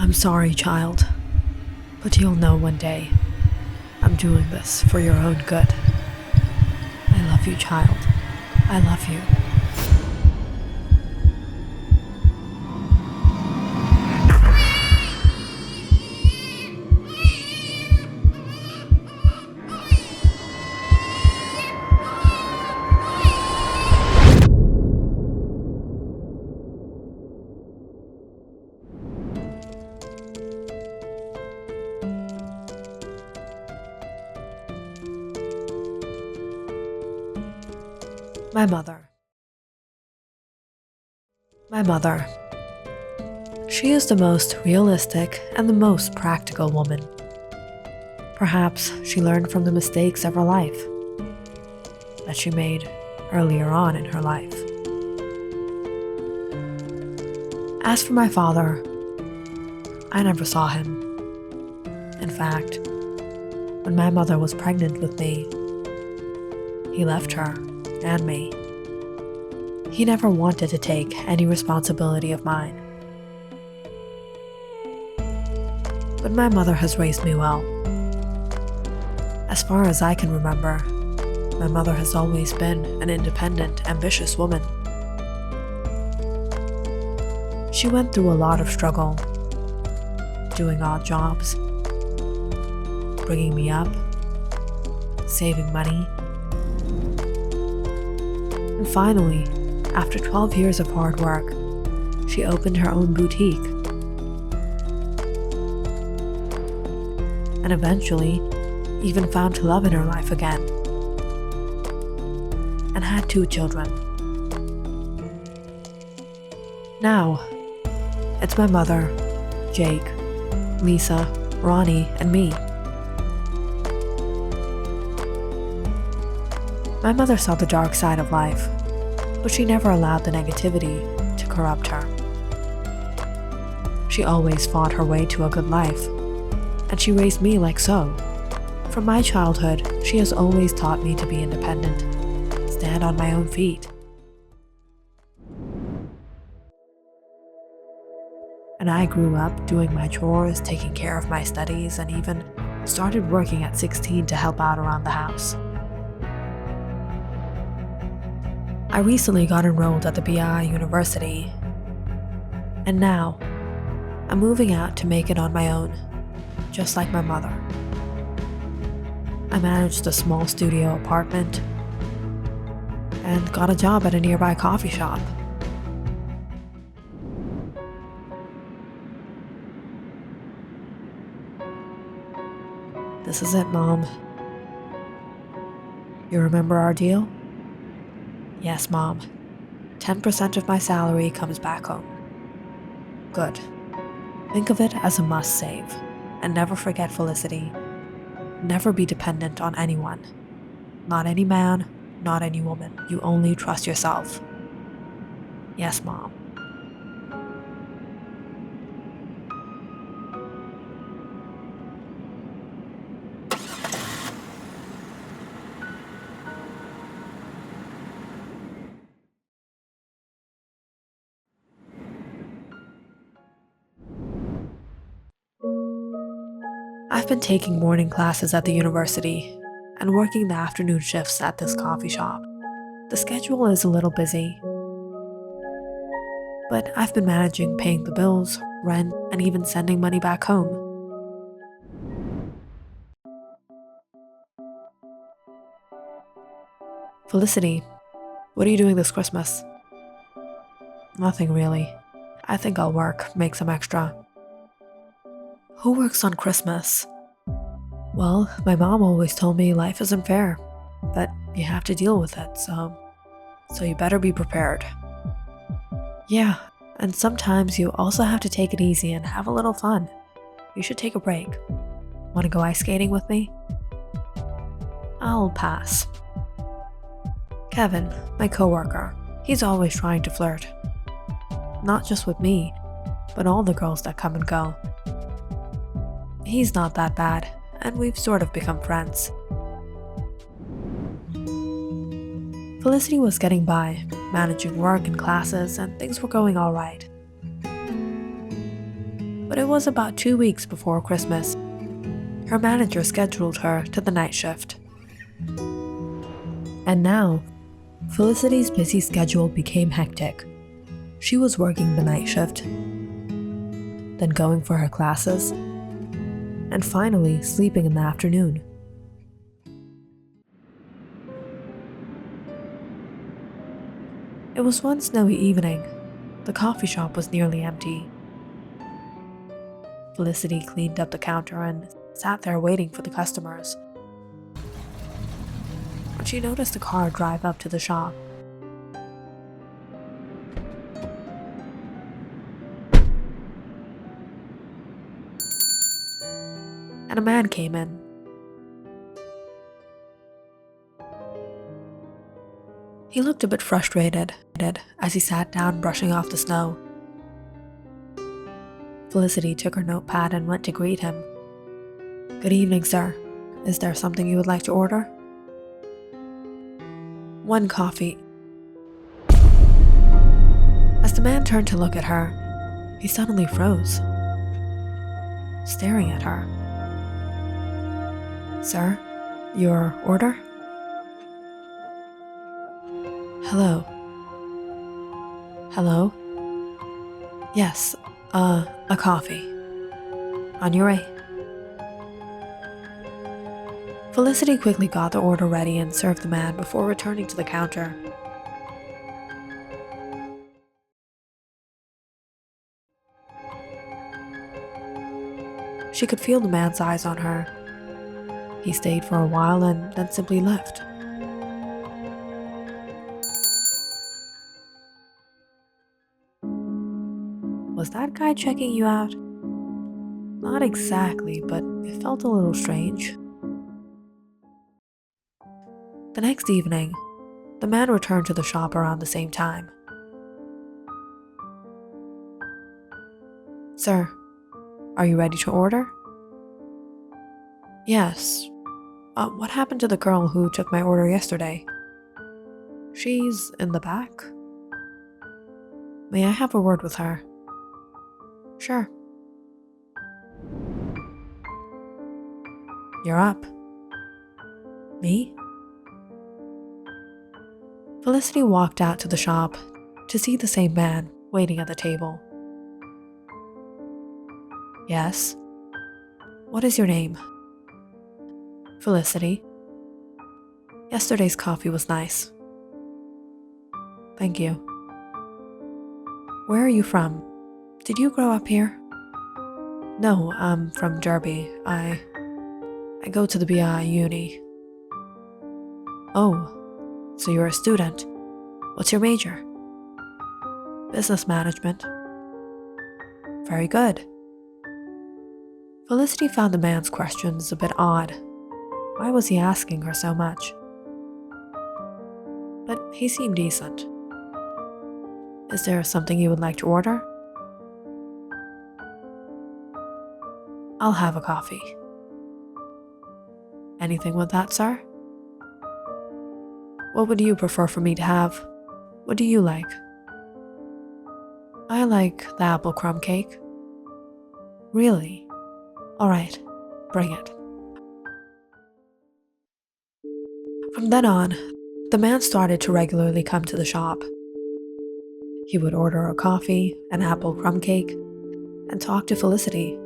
I'm sorry, child, but you'll know one day. I'm doing this for your own good. I love you, child. I love you. My mother. My mother. She is the most realistic and the most practical woman. Perhaps she learned from the mistakes of her life that she made earlier on in her life. As for my father, I never saw him. In fact, when my mother was pregnant with me, he left her and me. He never wanted to take any responsibility of mine. But my mother has raised me well. As far as I can remember, my mother has always been an independent, ambitious woman. She went through a lot of struggle, doing odd jobs, bringing me up, saving money, and finally, after 12 years of hard work, she opened her own boutique. And eventually, even found love in her life again. And had 2 children. Now, it's my mother, Jake, Lisa, Ronnie, and me. My mother saw the dark side of life, but she never allowed the negativity to corrupt her. She always fought her way to a good life, and she raised me like so. From my childhood, she has always taught me to be independent, stand on my own feet. And I grew up doing my chores, taking care of my studies, and even started working at 16 to help out around the house. I recently got enrolled at the BI University, and now I'm moving out to make it on my own, just like my mother. I managed a small studio apartment and got a job at a nearby coffee shop. This is it, Mom. You remember our deal? Yes, Mom. 10% of my salary comes back home. Good. Think of it as a must-save. And never forget, Felicity. Never be dependent on anyone. Not any man, not any woman. You only trust yourself. Yes, Mom. I've been taking morning classes at the university and working the afternoon shifts at this coffee shop. The schedule is a little busy, but I've been managing paying the bills, rent, and even sending money back home. Felicity, what are you doing this Christmas? Nothing really. I think I'll work, make some extra. Who works on Christmas? Well, my mom always told me life isn't fair, but you have to deal with it, so you better be prepared. Yeah, and sometimes you also have to take it easy and have a little fun. You should take a break. Want to go ice skating with me? I'll pass. Kevin, my coworker, he's always trying to flirt. Not just with me, but all the girls that come and go. He's not that bad, and we've sort of become friends. Felicity was getting by, managing work and classes, and things were going all right. but it was about 2 weeks before Christmas. Her manager scheduled her to the night shift. And now, Felicity's busy schedule became hectic. She was working the night shift, then going for her classes, and finally sleeping in the afternoon. It was one snowy evening. The coffee shop was nearly empty. Felicity cleaned up the counter and sat there waiting for the customers, when she noticed a car drive up to the shop. And a man came in. He looked a bit frustrated as he sat down brushing off the snow. Felicity took her notepad and went to greet him. "Good evening, sir. Is there something you would like to order?" "One coffee." As the man turned to look at her, he suddenly froze, staring at her. "Sir, your order?" "Hello. Hello? Yes, a coffee. On your way." Felicity quickly got the order ready and served the man before returning to the counter. She could feel the man's eyes on her. He stayed for a while and then simply left. Was that guy checking you out? Not exactly, but it felt a little strange. The next evening, the man returned to the shop around the same time. "Sir, are you ready to order?" "Yes. What happened to the girl who took my order yesterday?" "She's in the back." "May I have a word with her?" "Sure." "You're up." "Me?" Felicity walked out to the shop to see the same man waiting at the table. "Yes? What is your name?" "Felicity. Yesterday's coffee was nice." "Thank you." "Where are you from? Did you grow up here?" "No, I'm from Derby. I go to the BI uni." "Oh, so you're a student. What's your major?" "Business management." "Very good." Felicity found the man's questions a bit odd. Why was he asking her so much? But he seemed decent. "Is there something you would like to order?" "I'll have a coffee." "Anything with that, sir?" "What would you prefer for me to have? What do you like?" "I like the apple crumb cake." "Really? Alright, bring it." From then on, the man started to regularly come to the shop. He would order a coffee, an apple crumb cake, and talk to Felicity,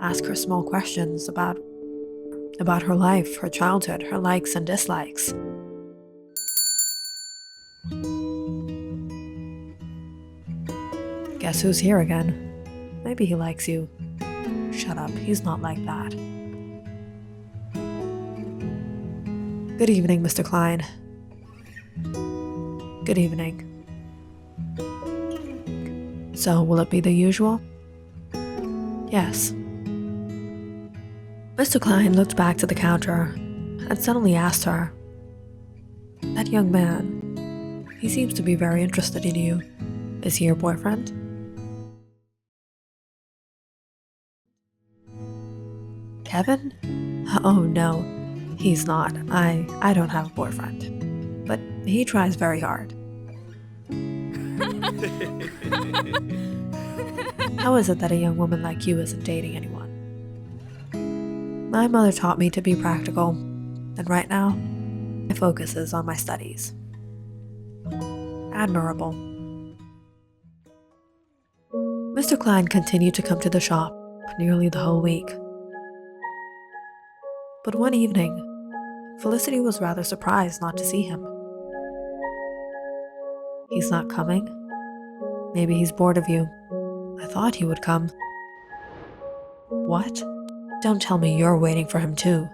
ask her small questions about her life, her childhood, her likes and dislikes. "Guess who's here again? Maybe he likes you." "Shut up, he's not like that." "Good evening, Mr. Klein." "Good evening." "So, will it be the usual?" "Yes." Mr. Klein looked back to the counter and suddenly asked her, "That young man, he seems to be very interested in you. Is he your boyfriend?" "Kevin? Oh no, he's not. I don't have a boyfriend. But he tries very hard." How is it that a young woman like you isn't dating anyone? My mother taught me to be practical, and right now, my focus is on my studies. Admirable. Mr. Klein continued to come to the shop nearly the whole week. But one evening, Felicity was rather surprised not to see him. He's not coming? Maybe he's bored of you. I thought he would come. What? Don't tell me you're waiting for him too.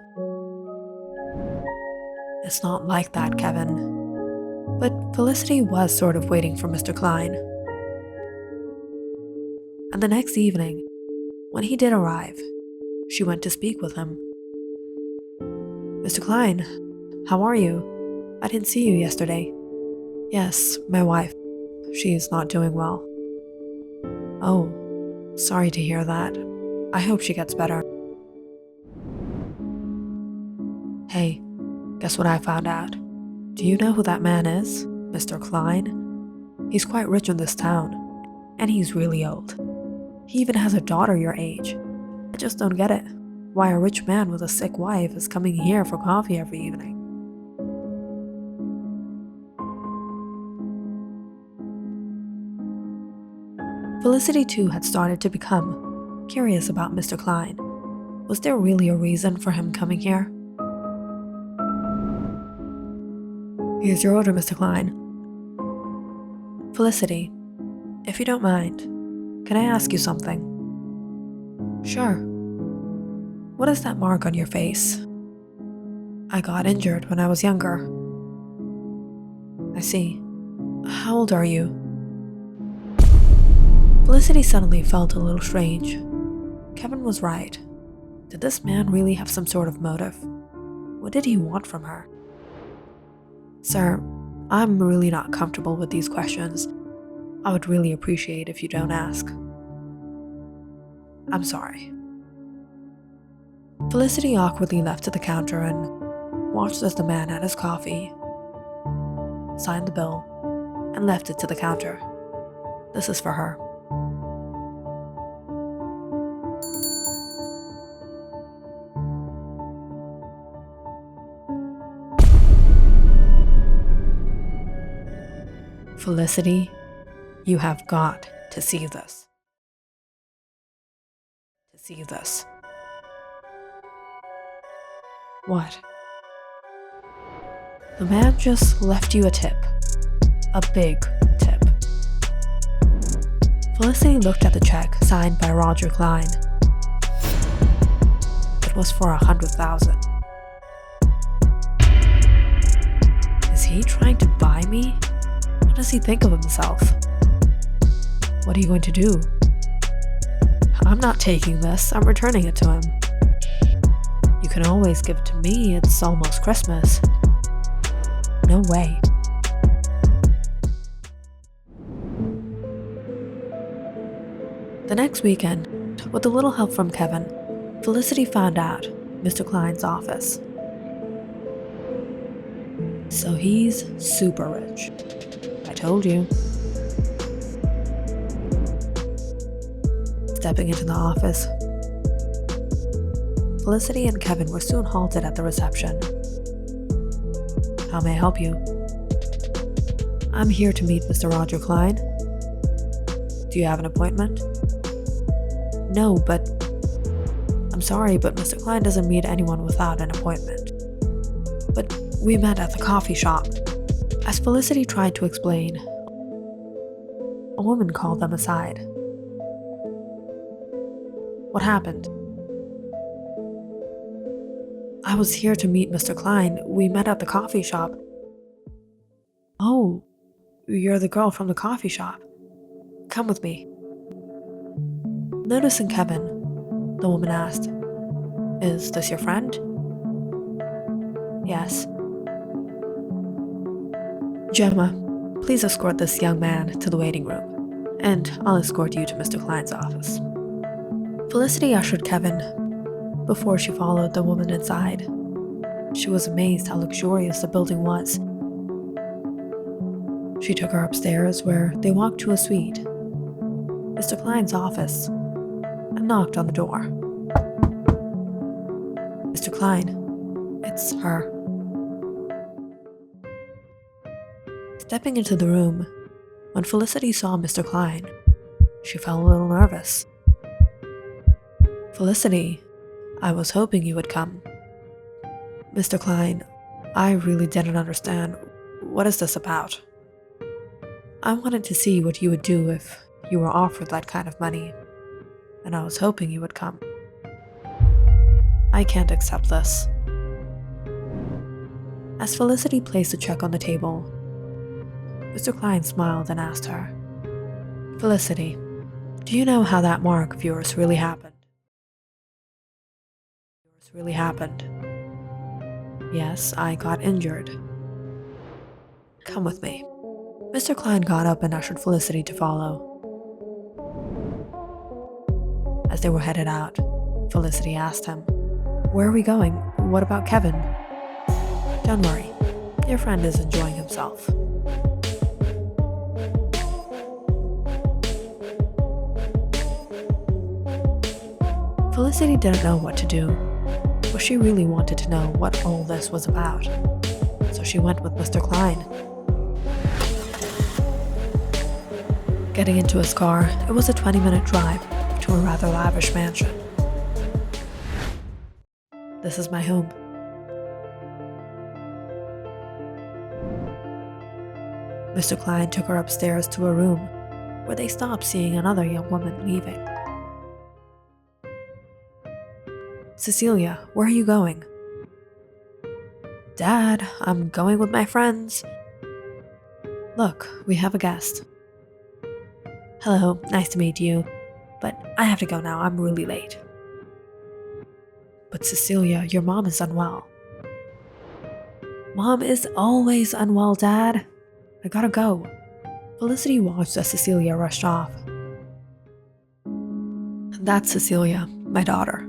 It's not like that, Kevin. But Felicity was sort of waiting for Mr. Klein. And the next evening, when he did arrive, she went to speak with him. Mr. Klein, how are you? I didn't see you yesterday. Yes, my wife. She is not doing well. Oh, sorry to hear that. I hope she gets better. Hey, guess what I found out? Do you know who that man is? Mr. Klein? He's quite rich in this town, and he's really old. He even has a daughter your age. I just don't get it. Why a rich man with a sick wife is coming here for coffee every evening. Felicity too had started to become curious about Mr. Klein. Was there really a reason for him coming here? Here's your order, Mr. Klein. Felicity, if you don't mind, can I ask you something? Sure. What is that mark on your face? I got injured when I was younger. I see. How old are you? Felicity suddenly felt a little strange. Kevin was right. Did this man really have some sort of motive? What did he want from her? Sir, I'm really not comfortable with these questions. I would really appreciate if you don't ask. I'm sorry. Felicity awkwardly left to the counter and watched as the man had his coffee, signed the bill, and left it to the counter. This is for her. Felicity, you have got to see this. What? The man just left you a tip. A big tip. Felicity looked at the check signed by Roger Klein. It was for $100,000. Is he trying to buy me? What does he think of himself? What are you going to do? I'm not taking this. I'm returning it to him. You can always give it to me. It's almost Christmas. No way. The next weekend, with a little help from Kevin, Felicity found out Mr. Klein's office. So he's super rich. I told you. Stepping into the office, Felicity and Kevin were soon halted at the reception. How may I help you? I'm here to meet Mr. Roger Klein. Do you have an appointment? No, but I'm sorry, but Mr. Klein doesn't meet anyone without an appointment. But we met at the coffee shop. As Felicity tried to explain, a woman called them aside. What happened? I was here to meet Mr. Klein. We met at the coffee shop. Oh, you're the girl from the coffee shop. Come with me. Noticing Kevin, the woman asked, Is this your friend? Yes. Gemma, please escort this young man to the waiting room, and I'll escort you to Mr. Klein's office. Felicity ushered Kevin before she followed the woman inside. She was amazed how luxurious the building was. She took her upstairs where they walked to a suite. Mr. Klein's office and knocked on the door. Mr. Klein, it's her. Stepping into the room, when Felicity saw Mr. Klein, she felt a little nervous. Felicity, I was hoping you would come. Mr. Klein, I really didn't understand. What is this about? I wanted to see what you would do if you were offered that kind of money, and I was hoping you would come. I can't accept this. As Felicity placed the check on the table, Mr. Klein smiled and asked her, Felicity, do you know how that mark of yours really happened? Yes, I got injured. Come with me. Mr. Klein got up and ushered Felicity to follow. As they were headed out, Felicity asked him, Where are we going? What about Kevin? Don't worry, your friend is enjoying himself. Felicity didn't know what to do, but she really wanted to know what all this was about, so she went with Mr. Klein. Getting into his car, it was a 20-minute drive to a rather lavish mansion. This is my home. Mr. Klein took her upstairs to a room where they stopped seeing another young woman leaving. Cecilia, where are you going? Dad, I'm going with my friends. Look, we have a guest. Hello, nice to meet you, but I have to go now, I'm really late. But Cecilia, your mom is unwell. Mom is always unwell, Dad. I gotta go. Felicity watched as Cecilia rushed off. That's Cecilia, my daughter.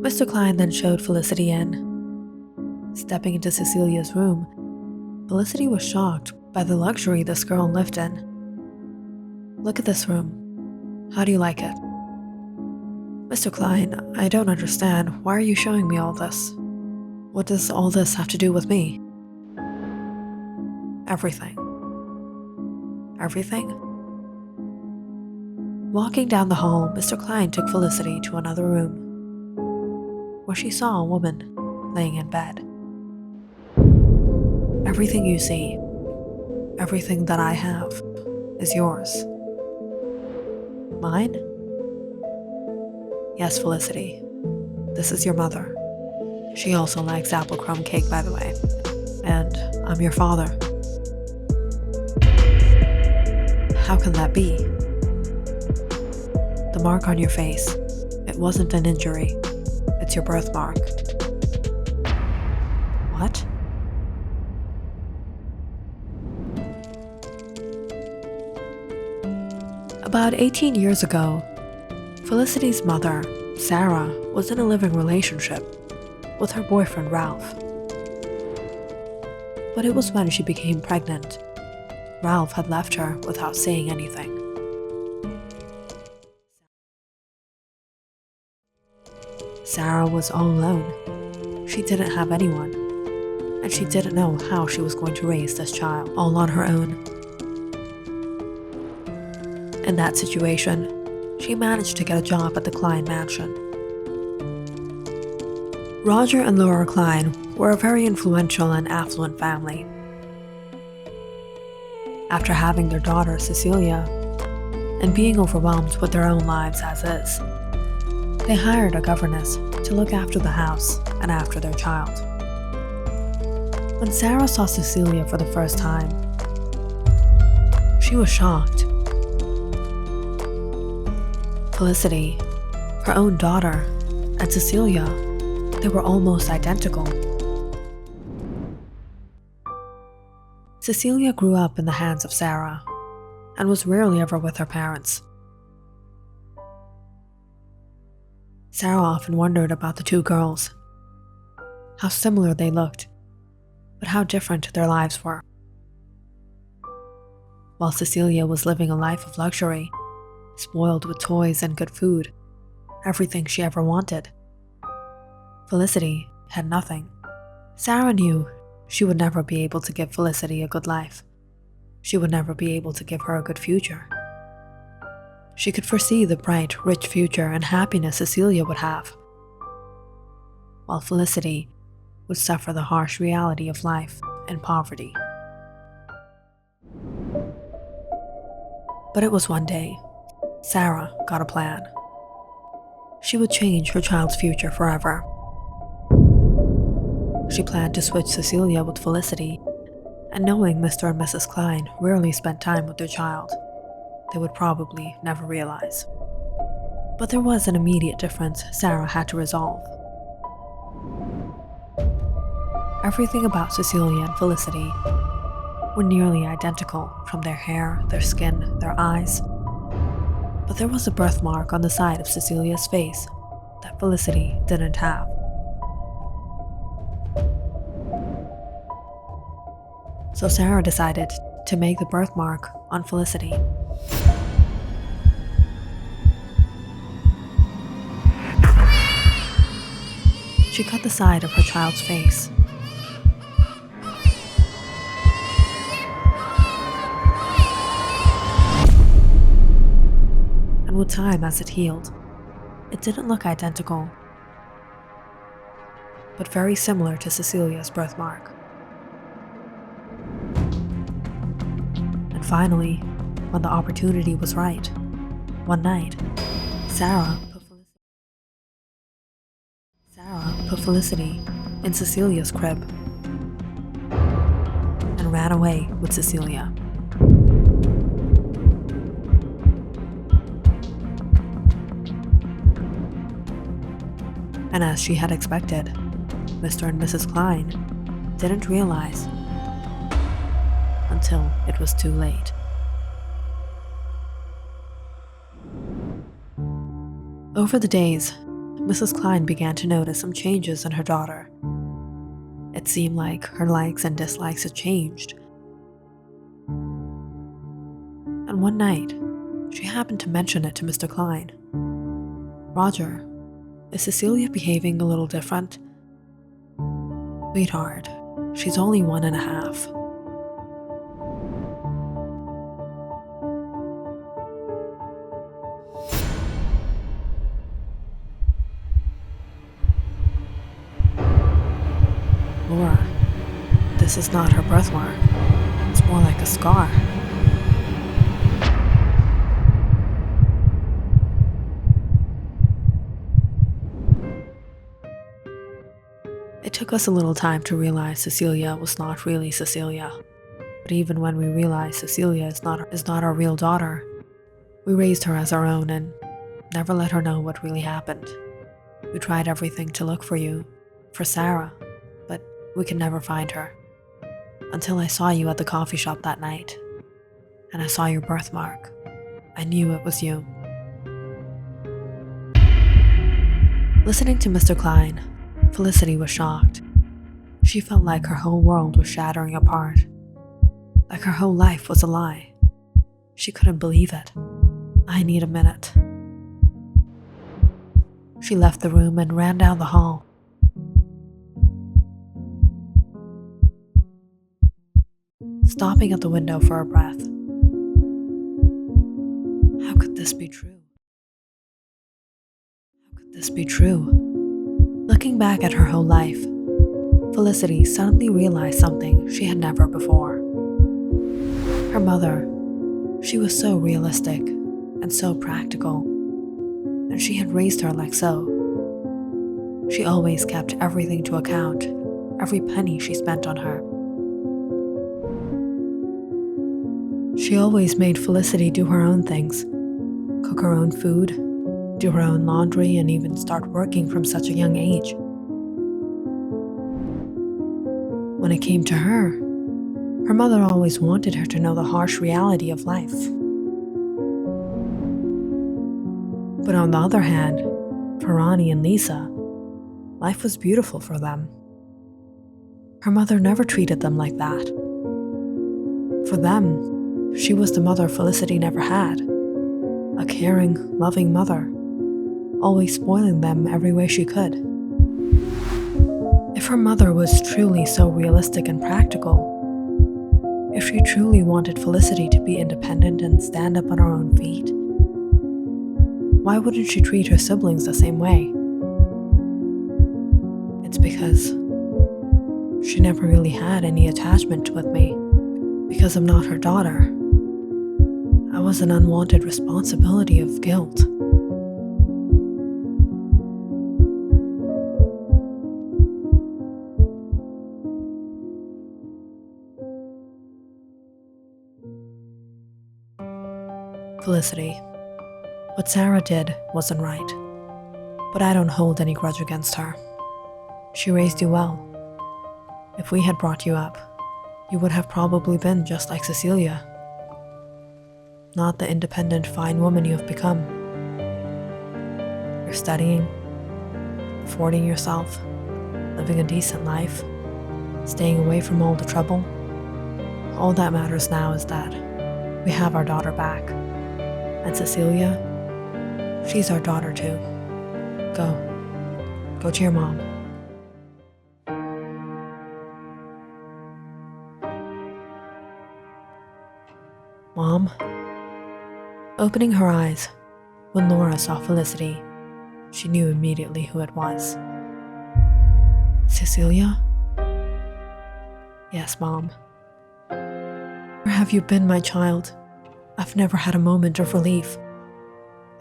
Mr. Klein then showed Felicity in. Stepping into Cecilia's room, Felicity was shocked by the luxury this girl lived in. Look at this room. How do you like it? Mr. Klein, I don't understand. Why are you showing me all this? What does all this have to do with me? Everything. Everything? Walking down the hall, Mr. Klein took Felicity to another room, where she saw a woman laying in bed. Everything you see, everything that I have, is yours. Mine? Yes, Felicity. This is your mother. She also likes apple crumb cake, by the way. And I'm your father. How can that be? The mark on your face, it wasn't an injury. It's your birthmark. What? About 18 years ago, Felicity's mother, Sarah, was in a living relationship with her boyfriend, Ralph. But it was when she became pregnant. Ralph had left her without saying anything. Sarah was all alone. She didn't have anyone, and she didn't know how she was going to raise this child all on her own. In that situation, she managed to get a job at the Klein mansion. Roger and Laura Klein were a very influential and affluent family. After having their daughter, Cecilia, and being overwhelmed with their own lives as is, they hired a governess to look after the house and after their child. When Sarah saw Cecilia for the first time, she was shocked. Felicity, her own daughter, and Cecilia, they were almost identical. Cecilia grew up in the hands of Sarah and was rarely ever with her parents. Sarah often wondered about the two girls, how similar they looked, but how different their lives were. while Cecilia was living a life of luxury, spoiled with toys and good food, everything she ever wanted. Felicity had nothing. Sarah knew she would never be able to give Felicity a good life. She would never be able to give her a good future. She could foresee the bright, rich future and happiness Cecilia would have, while Felicity would suffer the harsh reality of life and poverty. But it was one day, Sarah got a plan. She would change her child's future forever. She planned to switch Cecilia with Felicity, and knowing Mr. and Mrs. Klein rarely spent time with their child, they would probably never realize. But there was an immediate difference Sarah had to resolve. Everything about Cecilia and Felicity were nearly identical, from their hair, their skin, their eyes. But there was a birthmark on the side of Cecilia's face that Felicity didn't have. So Sarah decided to make the birthmark on Felicity. She cut the side of her child's face. And with time, as it healed, it didn't look identical, but very similar to Cecilia's birthmark. And finally, when the opportunity was right, one night, Sarah put Felicity in Cecilia's crib and ran away with Cecilia. And as she had expected, Mr. and Mrs. Klein didn't realize until it was too late. Over the days, Mrs. Klein began to notice some changes in her daughter. It seemed like her likes and dislikes had changed. And one night, she happened to mention it to Mr. Klein. "Roger, is Cecilia behaving a little different?" "Sweetheart, she's only 1.5. Laura, this is not her birthmark. It's more like a scar." It took us a little time to realize Cecilia was not really Cecilia. But even when we realized Cecilia is not our real daughter, we raised her as our own and never let her know what really happened. We tried everything to look for you, for Sarah, but we could never find her. Until I saw you at the coffee shop that night, and I saw your birthmark. I knew it was you. Listening to Mr. Klein, Felicity was shocked. She felt like her whole world was shattering apart, like her whole life was a lie. She couldn't believe it. "I need a minute." She left the room and ran down the hall. Stopping at the window for a breath. How could this be true? How could this be true? Looking back at her whole life, Felicity suddenly realized something she had never before. Her mother, she was so realistic and so practical, and she had raised her like so. She always kept everything to account, every penny she spent on her. She always made Felicity do her own things, cook her own food, do her own laundry, and even start working from such a young age. When it came to her mother always wanted her to know the harsh reality of life. But on the other hand, for Ronnie and Lisa, life was beautiful for them. Her mother never treated them like that. For them, She was the mother Felicity never had. A caring, loving mother, always spoiling them every way she could. If her mother was truly so realistic and practical, if she truly wanted Felicity to be independent and stand up on her own feet, why wouldn't she treat her siblings the same way? It's because she never really had any attachment with me. Because I'm not her daughter, I was an unwanted responsibility of guilt. Felicity, what Sarah did wasn't right, but I don't hold any grudge against her. She raised you well. If we had brought you up, you would have probably been just like Cecilia. Not the independent, fine woman you have become. You're studying, affording yourself, living a decent life, staying away from all the trouble. All that matters now is that we have our daughter back. And Cecilia, she's our daughter too. Go to your mom. Mom? Opening her eyes, when Laura saw Felicity, she knew immediately who it was. Cecilia? Yes, Mom. Where have you been, my child? I've never had a moment of relief.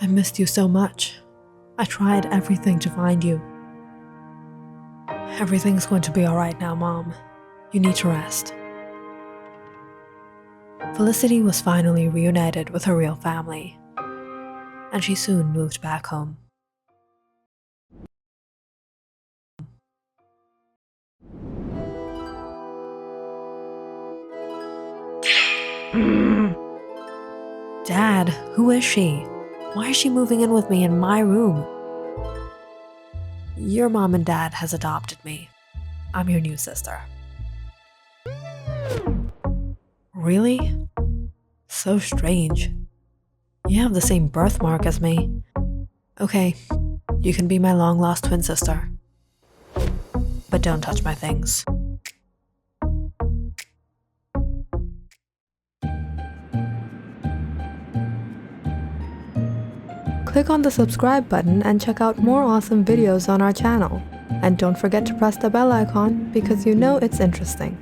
I missed you so much. I tried everything to find you. Everything's going to be all right now, Mom. You need to rest. Felicity was finally reunited with her real family, and she soon moved back home. Dad, who is she? Why is she moving in with me in my room? Your mom and dad has adopted me. I'm your new sister. Really? So strange. You have the same birthmark as me. Okay, you can be my long-lost twin sister. But don't touch my things. Click on the subscribe button and check out more awesome videos on our channel. And don't forget to press the bell icon because you know it's interesting.